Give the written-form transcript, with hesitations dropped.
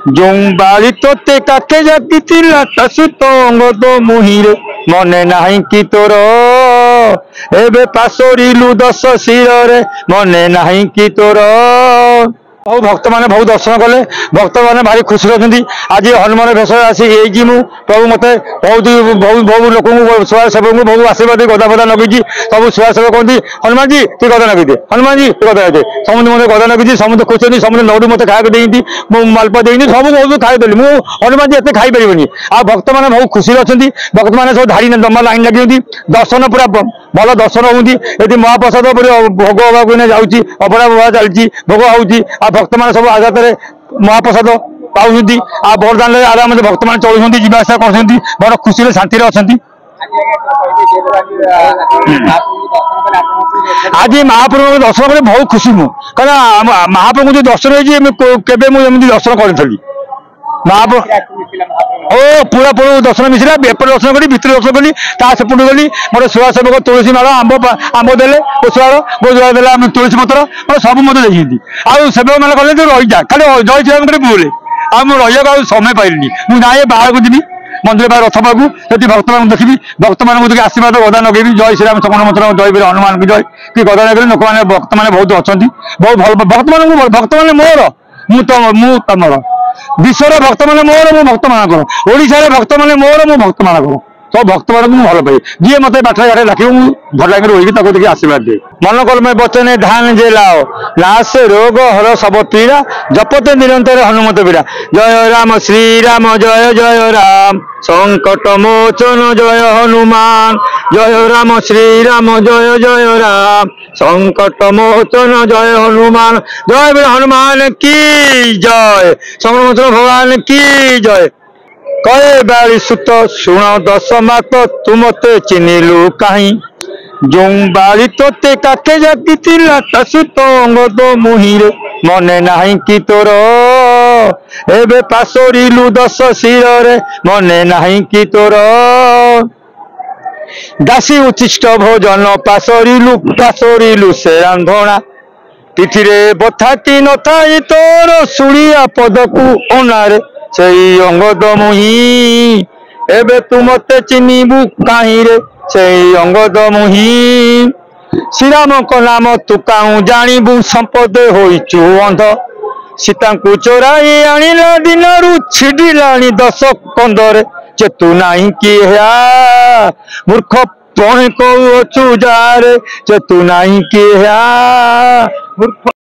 जो बाड़ी तोते काके जाकिथिला तासु तंग मुहिरे मने नाही कि तोर एबे पासोरिलु दस शिरे मने नाही कि तोर बहु भक्त मैंने बहुत दर्शन कले भक्त मैंने भारी खुशी अच्छी आज हनुमान भेष आसी प्रभु मत बहुत बहुत बहुत लोक स्वयं सेवक बहुत आशीर्वाद गदा फदा लगे सब स्वयं सेवक कहते हनुमान जी तू गदा लगे हनुमान जी तू गदा लगे समझे मत गदा लगे समझे खुश होती समझे लड्डू मत खाया देती मालपा देती सब बहुत खाईदेली मुझे हनुमान जी एत खाई पारे आ भक्त मैंने बहुत खुशी अच्छा भक्त मैंने सब धाड़ी जमा लाइन लगे दर्शन पूरा भल दर्शन होती ये महाप्रसाद भोग हवा जाऊँगी अभड़ा बभा चलती भोग होती भक्त मैंने सब आजाद महाप्रसाद पाँच आ बरदान आराम भक्त मैंने चलुँच जावासा कर बड़ खुशी शांति अच्छा आज महाप्रभु दर्शन कर बहुत खुशी मुझे महाप्रभु जो दर्शन होते दर्शन करी पूरा पूरा दर्शन मिसला एपट दर्शन करी भितर दर्शन कली सेपट गली मोर छुआ सेवक तुलसी माड़ आंब देले ओषार गोजुआ देला तुलसी पत्र मैं सब मत देखी आउ सेवक मैंने कहले रही जा खाली जय श्रीराम कर बोले रहा समय पाइलिनी मुझे बाहर को जी मंदिर बाहर रथ पाकू से भक्त मान देखी भक्त मान आशीर्वाद गदा लगे जय श्रीराम सकन मंत्र जय वीर हनुमान की जय कि गदा लगे लोक मैंने भक्त मैंने बहुत अच्छा बहुत भल भक्त मैंने मोर मुमर विश्वर भक्त मैंने मोर मो भक्त मानकर ओडिशा भक्त मैंने मोर मो भक्त मानकर सब भक्त मान भल पाए जी मत बाट घाटे डाक भल लगे रही देखिए आशीर्वाद दे मन कल बचने धान जे लाओ नाश रोग हर सब पीड़ा जपते निरंतर हनुमत पीड़ा जय राम श्रीराम जय जय राम संकट मोचन जय हनुमान जय राम श्रीराम जय जय राम संकट मोचन जय हनुमान जय वीर हनुमान की जय संगमंत्र भगवान की जय कहे बाड़ी सुत शुण दस मात तू मते चिन्हिलु कहीं जो बाड़ी तोते काके जाकिथिला तासु तंग मुहिरे मने नाही कि तोर एबे पासोरिलु दस शिरे मने नाही कि तोर दासी उचिष्ट भोजन पासोरिलु से रांधणा तिथिरे बथा कि न थाई तोर सुड़िया पदकू ओनारे से अंगद मुही एबे तू मते चिन्हबू कहीं रे से अंगद मुही श्रीराम को नाम तू काऊ जानबू संपद होइचु अंध सीता को चोराई आनिला दिनरु छिडिलानी दस कंदरे चेतु नाही कि मूर्ख पुणी कहु जारे चेतु नाही कि मूर्ख